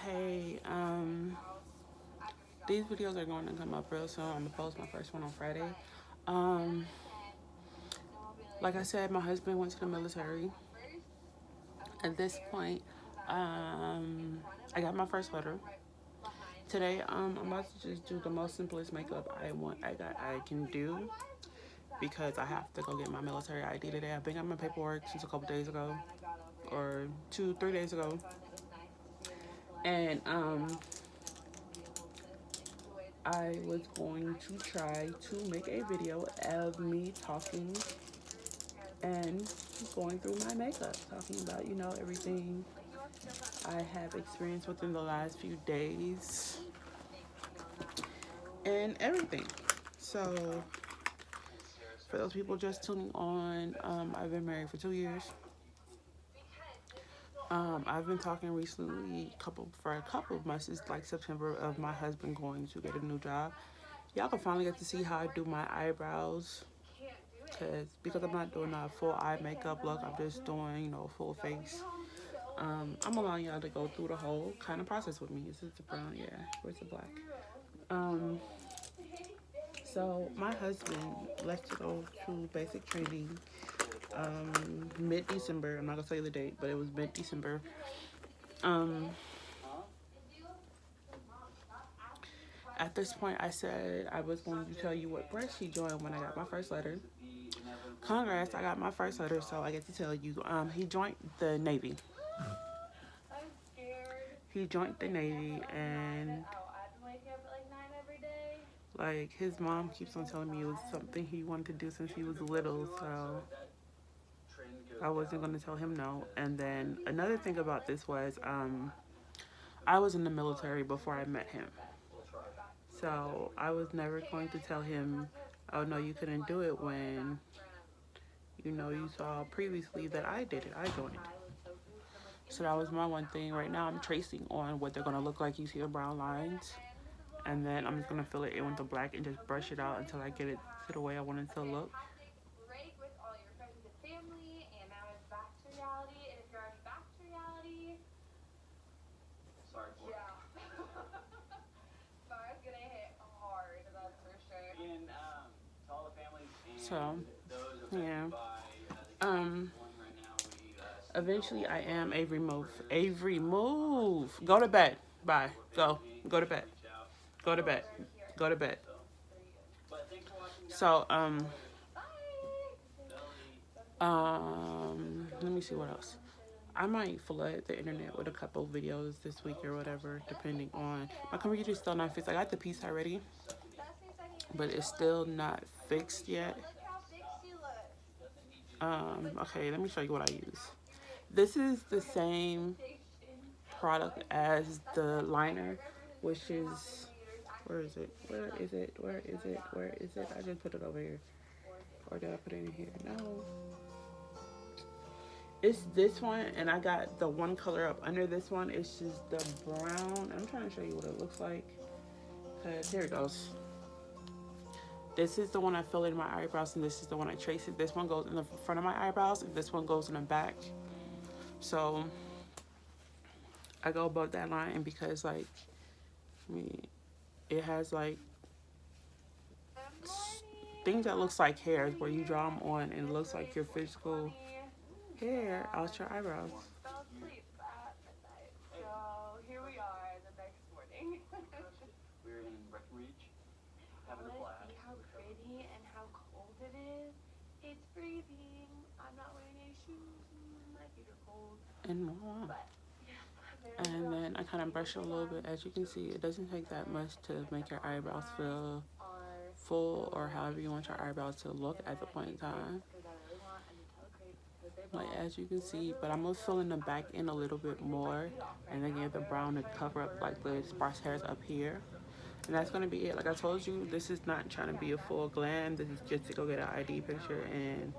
Hey, these videos are going to come up real soon. I'm gonna post my first one on Friday. Um, like I said, my husband went to the military. At this point, I got my first letter today. I'm about to just do the most simplest makeup I can do because I have to go get my military ID today. I've been got my paperwork since a couple days ago, or 2, 3 days ago, and I was going to try to make a video of me talking and going through my makeup, talking about, everything I have experienced within the last few days and everything. So, for those people just tuning on, I've been married for 2 years. I've been talking recently, for a couple of months, it's like September, of my husband going to get a new job. Y'all can finally get to see how I do my eyebrows, because I'm not doing a full eye makeup look. I'm just doing, full face. I'm allowing y'all to go through the whole kind of process with me. Is this the brown? Yeah. Where's the black? Um, so my husband left to go to basic training mid-December. I'm not gonna tell you the date, but it was mid-December. Um, at this point, I said I was going to tell you what branch he joined when I got my first letter. Congress, I got my first letter, so I get to tell you. He joined the Navy. He joined the Navy, and like his mom keeps on telling me it was something he wanted to do since he was little, so I wasn't going to tell him no. And then another thing about this was I was in the military before I met him. So I was never going to tell him, oh no, you couldn't do it when, you saw previously that I did it. I joined. So that was my one thing. Right now I'm tracing on what they're going to look like. You see the brown lines. And then I'm just going to fill it in with the black and just brush it out until I get it to the way I want it to look. So, yeah. Um, Eventually I am Avery move. Avery move. Go to bed. Bye. Go. Go to bed. Go to bed. Go to bed. So, let me see what else. I might flood the internet with a couple videos this week or whatever, depending on. My computer's still not fixed. I got the piece already, but it's still not fixed yet. Okay, let me show you what I use. This is the same product as the liner, which is, where is it? Where is it? Where is it? Where is it? I just put it over here. Or did I put it in here? No. It's this one, and I got the one color up under this one. It's just the brown. I'm trying to show you what it looks like. Cause here it goes. This is the one I fill in my eyebrows, and this is the one I trace it. This one goes in the front of my eyebrows, and this one goes in the back. So I go above that line because, like, it has like things that looks like hairs where you draw them on, and it looks like your physical hair out your eyebrows. And more. And then I kind of brush it a little bit. As you can see, it doesn't take that much to make your eyebrows feel full, or however you want your eyebrows to look at the point in time. Like, as you can see, but I'm gonna fill in the back end a little bit more, and then get the brown to cover up like the sparse hairs up here. And that's gonna be it. Like I told you, this is not trying to be a full glam. This is just to go get an ID picture, and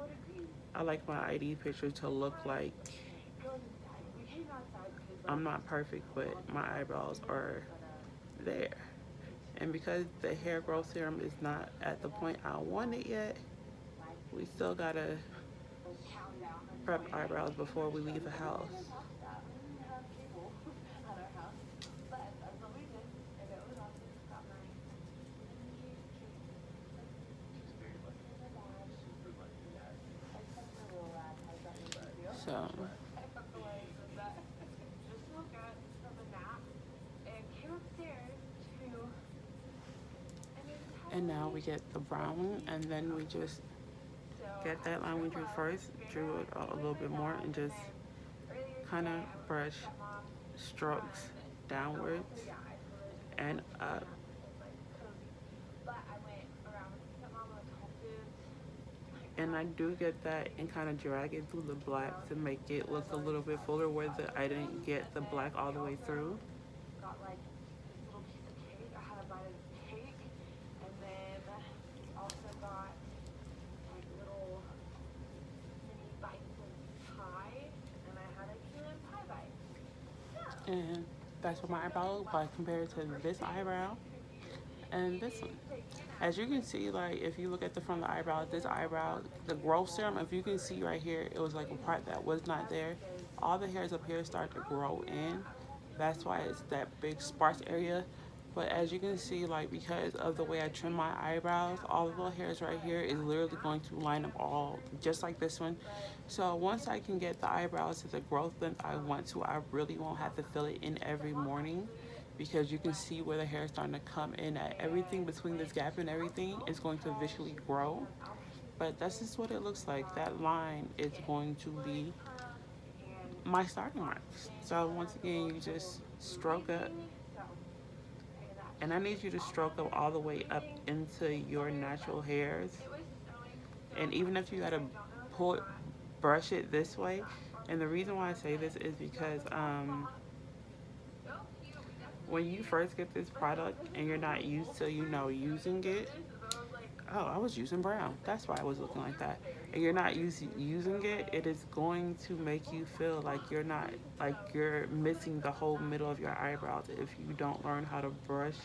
I like my ID picture to look like I'm not perfect, but my eyebrows are there. And because the hair growth serum is not at the point I want it yet, we still gotta prep eyebrows before we leave the house. And now we get the brown one, and then we just get that line we drew first, drew it a little bit more, and just kind of brush strokes downwards and up. And I do get that and kind of drag it through the black to make it look a little bit fuller where I didn't get the black all the way through. And that's what my eyebrow looks like compared to this eyebrow and this one. As you can see, like if you look at the front of the eyebrow, this eyebrow, the growth serum, if you can see right here, it was like a part that was not there. All the hairs up here start to grow in. That's why it's that big sparse area. But as you can see, like because of the way I trim my eyebrows, all the little hairs right here is literally going to line up all just like this one. So once I can get the eyebrows to the growth length I want to, I really won't have to fill it in every morning, because you can see where the hair is starting to come in at. Everything between this gap and everything is going to visually grow. But that's just what it looks like. That line is going to be my starting marks. So once again, you just stroke up. And I need you to stroke up all the way up into your natural hairs. And even if you gotta pull, brush it this way. And the reason why I say this is because when you first get this product and you're not used to, using it. Oh, I was using brown. That's why I was looking like that. And you're not using it, it is going to make you feel like you're missing the whole middle of your eyebrows if you don't learn how to brush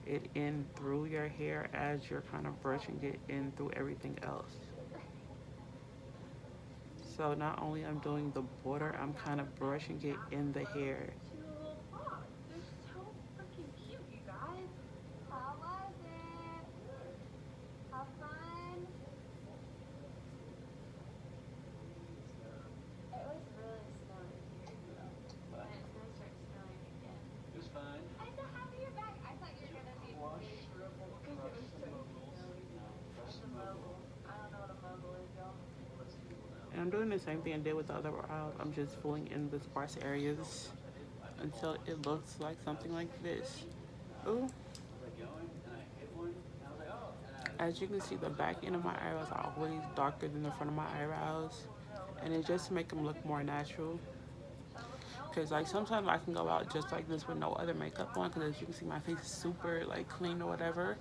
it in through your hair as you're kind of brushing it in through everything else. So not only I'm doing the border, I'm kind of brushing it in the hair. And I'm doing the same thing I did with the other brows. I'm just filling in the sparse areas until it looks like something like this. Ooh. As you can see, the back end of my eyebrows are always darker than the front of my eyebrows. And it's just to make them look more natural. Because like sometimes I can go out just like this with no other makeup on, because as you can see, my face is super like clean or whatever.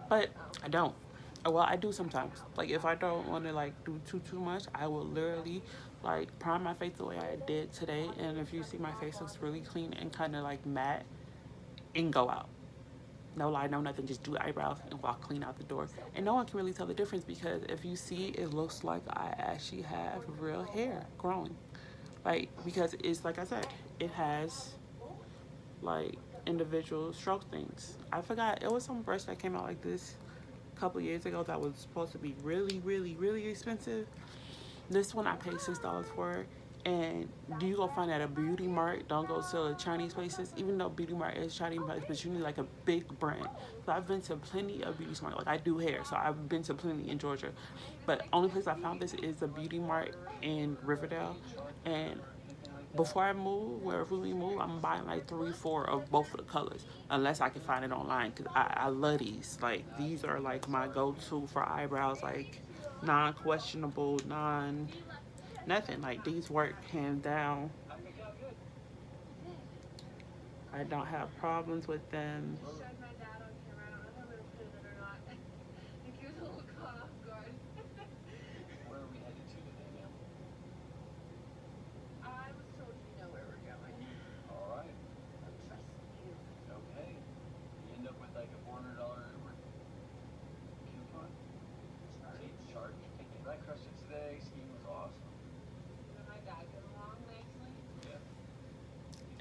But I don't. Well, I do sometimes. Like if I don't want to like do too much, I will literally like prime my face the way I did today. And if you see, my face looks really clean and kind of like matte, and go out. No lie, no nothing, just do eyebrows and walk clean out the door. And no one can really tell the difference, because if you see, it looks like I actually have real hair growing. Like, because it's like I said, it has like individual stroke things. I forgot, it was some brush that came out like this a couple years ago that was supposed to be really, really, really expensive. This one I paid $6 for. And do you go find at a beauty mart? Don't go to the Chinese places, even though beauty mart is Chinese place, but you need like a big brand. So I've been to plenty of beauty mart. Like I do hair, so I've been to plenty in Georgia. But only place I found this is the beauty mart in Riverdale. And before I move, wherever we move, I'm buying like 3, 4 of both of the colors, unless I can find it online, because I love these. Like these are like my go-to for eyebrows, like non-questionable, nothing. Like these work hands down. I don't have problems with them.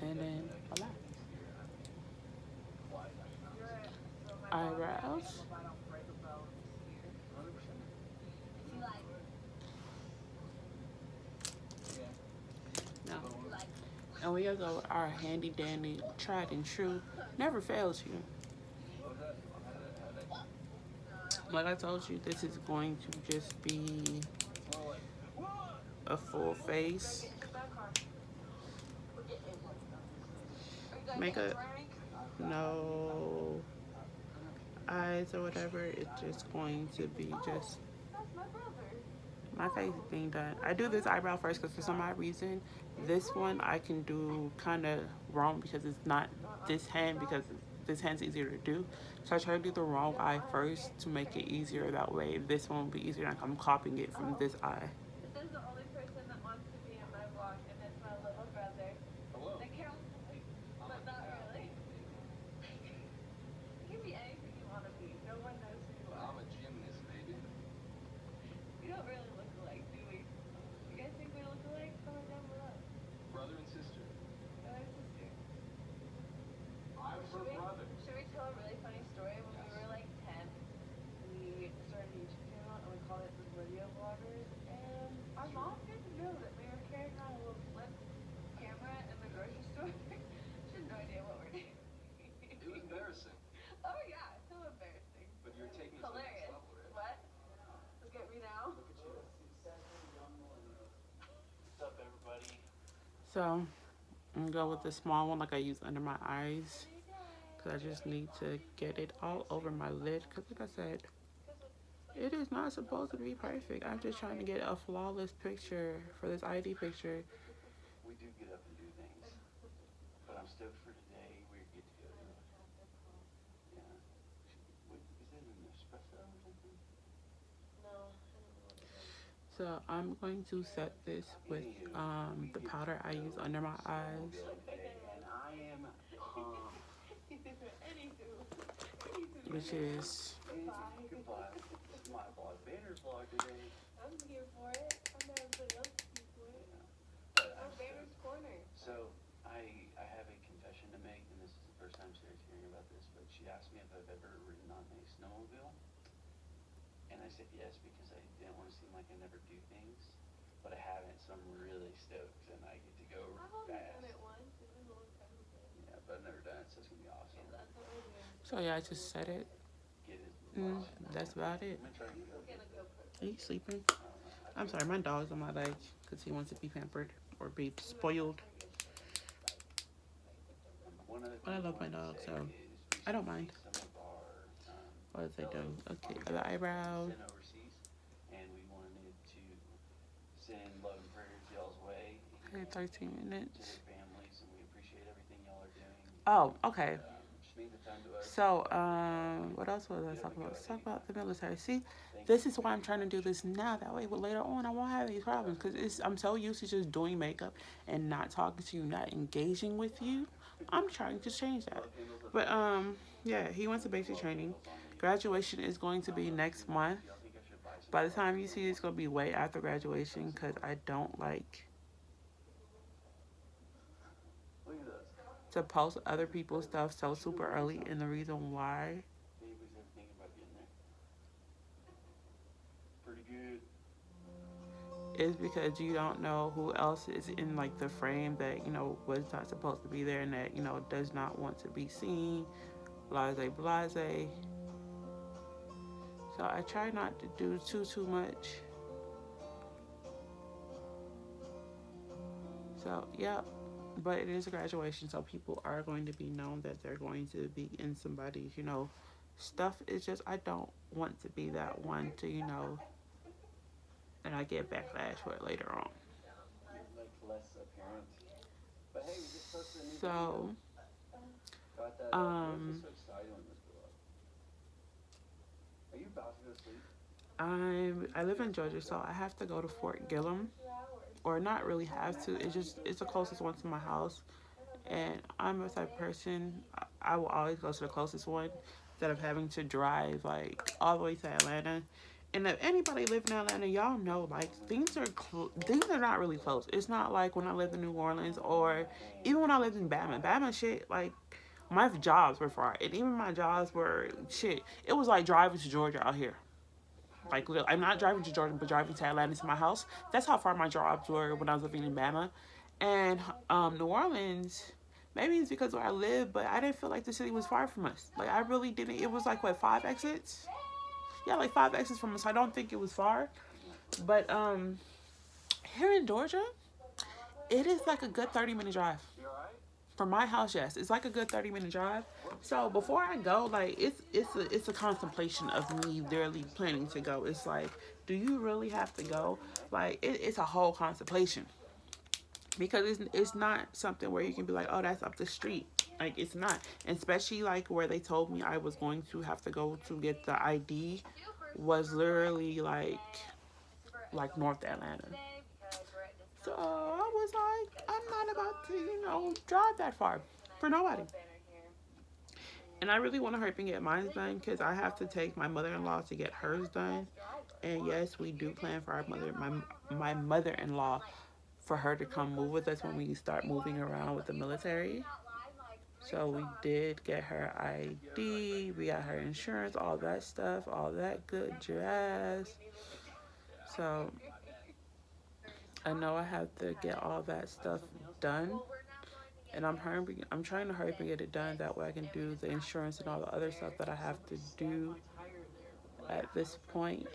And then voila. Eyebrows. No. And we go our handy dandy, tried and true, never fails you. Like I told you, this is going to just be a full face makeup. No eyes or whatever. It's just going to be just my face being done. I do this eyebrow first because for some odd reason, this one I can do kind of wrong because it's not this hand because this hand's easier to do. So I try to do the wrong eye first to make it easier. That way this one will be easier. Like I'm copying it from this eye. This is the only person that wants to be in my vlog, and it's my little brother. Hello. The cowboy, but not really. You can be anything you want to be. No one knows who you are. I'm a gymnast, baby. We don't really look alike, do we? You guys think we look alike? Comment down below. Brother and sister. Brother and sister. I'm her brother. Should we tell a really funny story? When we were like 10, we started a YouTube channel and we called it the Video Vloggers. And our mom didn't know that we were carrying around a little flip camera in the grocery store. She had no idea what we're doing. It was embarrassing. Oh yeah, it's so embarrassing. But you're taking it to the next level, right? What? Look at me now. Look at you. What's up, everybody? So, I'm gonna go with the small one like I use under my eyes. Because I just need to get it all over my lid. Because like I said, it is not supposed to be perfect. I'm just trying to get a flawless picture for this ID picture. We do get up and do things. But I'm stoked for today. We get to go to it. Yeah. Is it an espresso or something? No. So I'm going to set this with the powder I use under my eyes. And I am which is goodbye. This is my vlog. Banner's vlog today. I'm here for it. I'm not everybody else here for it. Yeah. I'm Banner's corner. So I have a confession to make, and this is the first time Sarah's hearing about this, but she asked me if I've ever ridden on a snowmobile. And I said yes because I didn't want to seem like I never do things. But I haven't, so I'm really stoked, and I get to go fast. I've only done it once. It was a long time ago. Yeah, but I've never done it, so it's going to be awesome. Yeah, that's what we're doing. So yeah, I just said it. That's about it. Are you sleeping? I'm sorry, my dog's on my leg because he wants to be pampered or be spoiled. But I love my dog, so I don't mind. What is I doing? Okay, the eyebrows. Okay, 13 minutes. Oh, okay. So, what else was I talking about? Let's talk about the military. See, this is why I'm trying to do this now. That way, but later on, I won't have these problems because I'm so used to just doing makeup and not talking to you, not engaging with you. I'm trying to change that. But yeah, he went to basic training. Graduation is going to be next month. By the time you see it, it's going to be way after graduation because I don't like to post other people's stuff so super early, and the reason why is because you don't know who else is in like the frame that was not supposed to be there and that does not want to be seen. Blase blase. So I try not to do too much. So yeah. But it is a graduation, so people are going to be known that they're going to be in somebody's, stuff. It's just I don't want to be that one to, and I get backlash for it later on. So, I live in Georgia, so I have to go to Fort Gillum. Or not really have to. It's the closest one to my house, and I'm a type of person I will always go to the closest one instead of having to drive like all the way to Atlanta. And if anybody live in Atlanta, y'all know like things are not really close. It's not like when I lived in New Orleans or even when I lived in Bama. Bama shit like my jobs were far, and even my jobs were shit. It was like driving to Georgia out here. Like, I'm not driving to Georgia, but driving to Atlanta to my house. That's how far my jobs were when I was living in Bama. And New Orleans, maybe it's because where I live, but I didn't feel like the city was far from us. Like, I really didn't. It was like, what, 5 exits? Yeah, like 5 exits from us. I don't think it was far. But here in Georgia, it is like a good 30-minute drive. From my house, yes, it's like a good 30-minute drive. So before I go, like it's a contemplation of me literally planning to go. It's like, do you really have to go? Like it's a whole contemplation because it's not something where you can be like, oh, that's up the street. Like it's not, and especially like where they told me I was going to have to go to get the ID was literally like North Atlanta. So I was like, I'm not about to, drive that far for nobody. And I really want to hurry and get mine done because I have to take my mother-in-law to get hers done. And yes, we do plan for my mother-in-law for her to come move with us when we start moving around with the military. So we did get her ID, we got her insurance, all that stuff, all that good jazz. So I know I have to get all that stuff done. And I'm trying to hurry up and get it done. That way I can do the insurance and all the other stuff that I have to do at this point.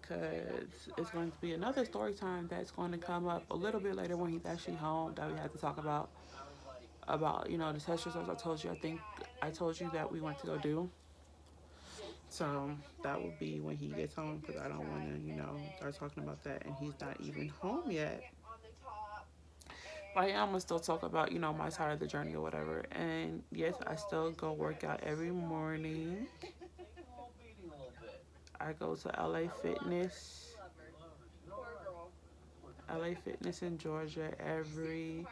Because it's going to be another story time that's going to come up a little bit later when he's actually home that we have to talk about the test results I told you. I think I told you that we went to go do. So that will be when he gets home because I don't want to start talking about that and he's not even home yet. But yeah, I'm gonna still talk about my side of the journey or whatever. And yes, I still go work out every morning. I go to LA Fitness in Georgia every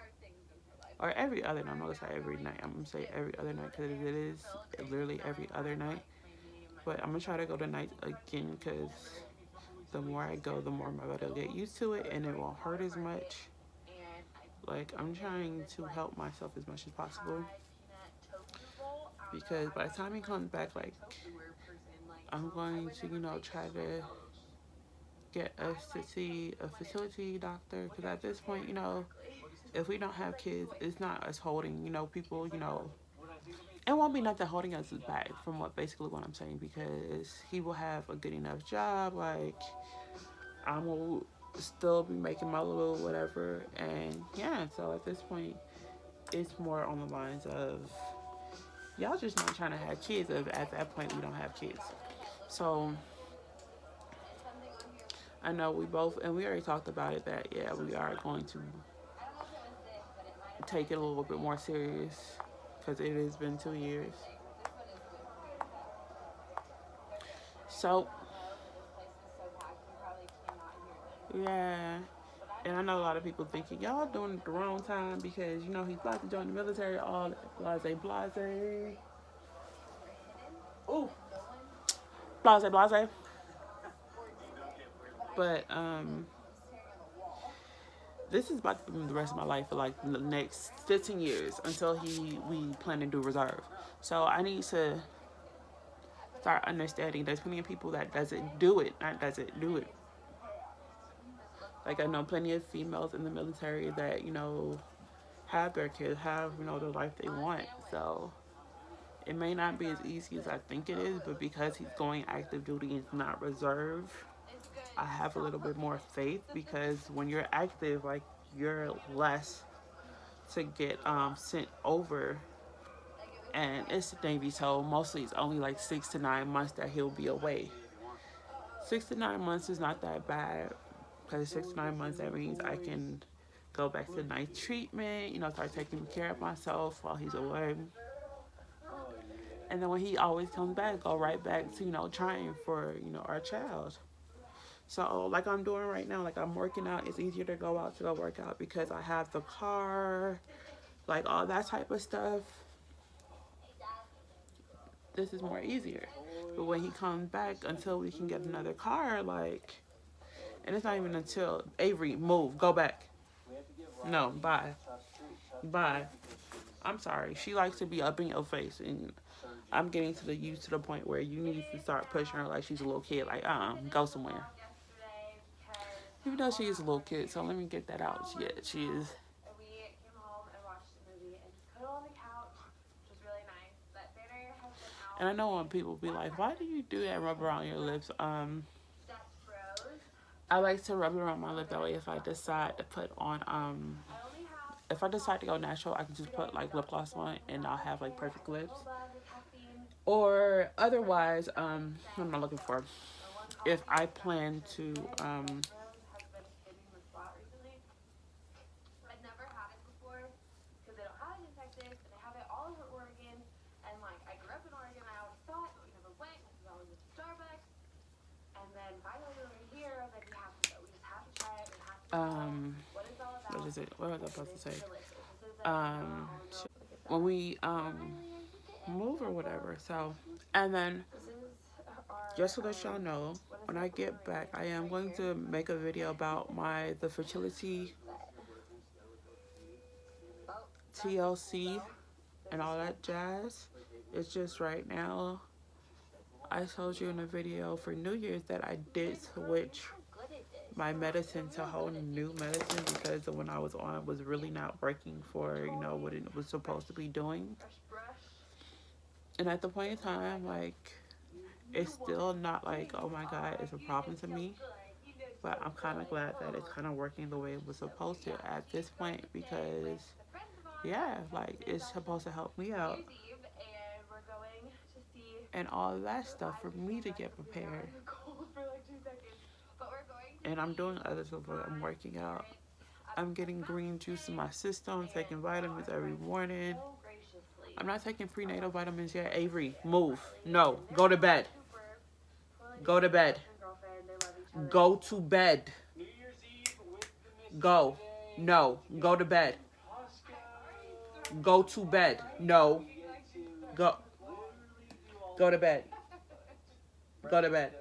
other night. I'm not gonna say every night. I'm gonna say every other night because it is literally every other night. But I'm gonna try to go tonight again because the more I go, the more my body will get used to it and it won't hurt as much. Like I'm trying to help myself as much as possible because by the time he comes back, like I'm going to try to get us to see a fertility doctor because at this point, if we don't have kids, it's not us holding, people, it won't be nothing holding us back from what I'm saying because he will have a good enough job. Like I will still be making my little whatever, and yeah. So at this point, it's more on the lines of y'all just not trying to have kids. If at that point we don't have kids, so I know we both, and we already talked about it that yeah, we are going to take it a little bit more serious because it has been 2 years. So yeah, and I know a lot of people thinking y'all doing it the wrong time because he's about to join the military. All blase. Ooh, blase. But this is about to be the rest of my life for like the next 15 years until we plan to do reserve. So I need to start understanding there's plenty of people that doesn't do it, not doesn't do it. Like I know plenty of females in the military that have their kids, have the life they want. So it may not be as easy as I think it is, but because he's going active duty and not reserve, I have a little bit more faith because when you're active, like you're less to get sent over, and it's the Navy, so mostly it's only like 6 to 9 months that he'll be away. 6 to 9 months is not that bad because 6 to 9 months that means I can go back to night treatment, start taking care of myself while he's away. And then when he always comes back, go right back to trying for our child. So like I'm doing right now, like I'm working out. It's easier to go out to go work out because I have the car, like all that type of stuff. This is more easier. But when he comes back, until we can get another car, like, and it's not even until Avery move, go back. No, bye. I'm sorry. She likes to be up in your face, and I'm getting to the used to the point where you need to start pushing her like she's a little kid. Like, go somewhere. Even though she is a little kid, so let me get that out. Yeah, she is. And I know when people be like, why do you do that, rub around your lips? I like to rub it around my lip that way if I decide to put on if I decide to go natural, I can just put like lip gloss on and I'll have like perfect lips. Or otherwise, what am I looking for? If I plan to um what is it? What was I supposed to say? Um when we move or whatever. So and then just to let y'all know, when I get back, I am going to make a video about the fertility TLC and all that jazz. It's just right now, I told you in a video for New Year's that I did switch my medicine to whole new medicine because the one I was on was really not working for, what it was supposed to be doing. And at the point in time, like, it's still not like, oh my God, it's a problem to me. But I'm kind of glad that it's kind of working the way it was supposed to at this point because, yeah, like, it's supposed to help me out and all of that stuff for me to get prepared. And I'm doing other stuff. I'm working out. I'm getting green juice in my system. I'm taking vitamins every morning. I'm not taking prenatal vitamins yet. Avery, move. No, go to bed. Go to bed. Go to bed. Go. No, go to bed. Go to bed. No. Go. Go to bed. Go to bed.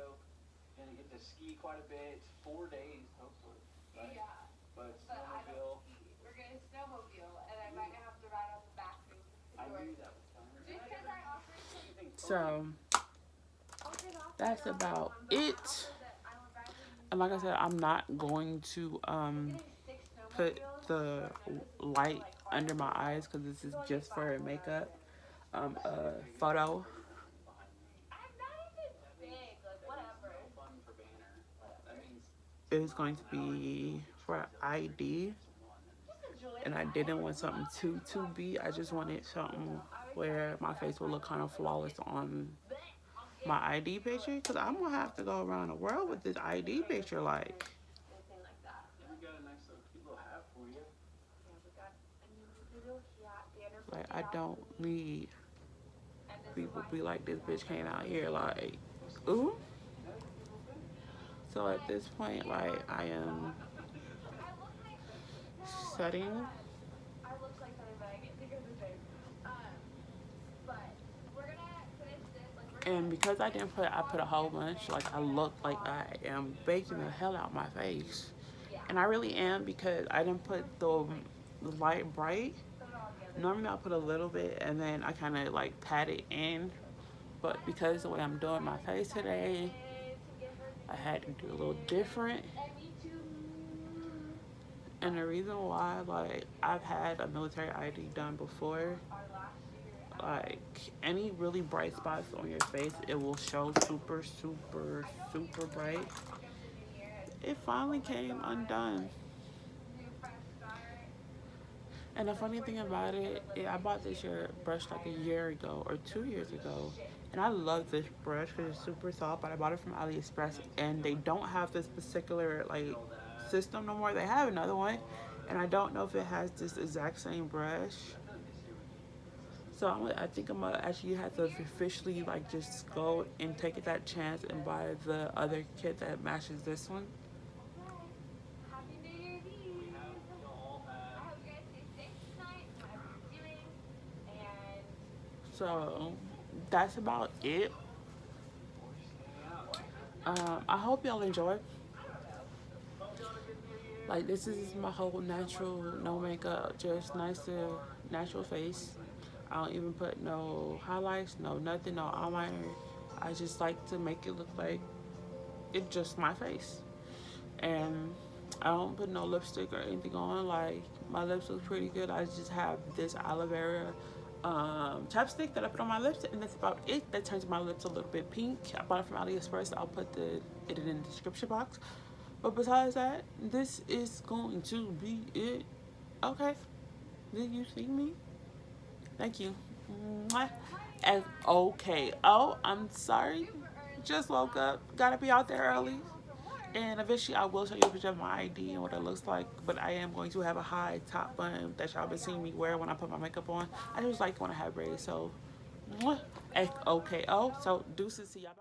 So that's about it. And like I said, I'm not going to put the light under my eyes because this is just for makeup. A photo. It's going to be for ID. And I didn't want something too big. I just wanted something where my face will look kind of flawless on my ID picture. Because I'm going to have to go around the world with this ID picture. Like I don't need people be like, this bitch came out here like, ooh. So at this point, like, I am setting. And because I put a whole bunch, like, I look like I am baking the hell out my face. And I really am because I didn't put the light bright. Normally I'll put a little bit and then I kind of like pat it in. But because the way I'm doing my face today, I had to do a little different. And the reason why, like, I've had a military ID done before, like, any really bright spots on your face, it will show super, super, super bright. It finally came undone. And the funny thing about it, I bought this brush like a year ago or 2 years ago. And I love this brush because it's super soft, but I bought it from AliExpress and they don't have this particular like system no more. They have another one and I don't know if it has this exact same brush. So I think I'm gonna actually have to officially like just go and take that chance and buy the other kit that matches this one. So that's about it. I hope y'all enjoy. Like, this is my whole natural, no makeup, just nice to natural face. I don't even put no highlights, no nothing, no eyeliner. I just like to make it look like it's just my face. And I don't put no lipstick or anything on. Like, my lips look pretty good. I just have this aloe vera chapstick that I put on my lips, and that's about it. That turns my lips a little bit pink. I bought it from AliExpress. I'll put it in the description box. But besides that, this is going to be it. Okay. Did you see me? Thank you. Mwah. And okay. Oh, I'm sorry. Just woke up. Gotta be out there early. And eventually I will show you a picture of my ID and what it looks like. But I am going to have a high top bun that y'all been seeing me wear when I put my makeup on. I just like when I have braids. So, mwah. Okay. Oh, so deuces. See y'all.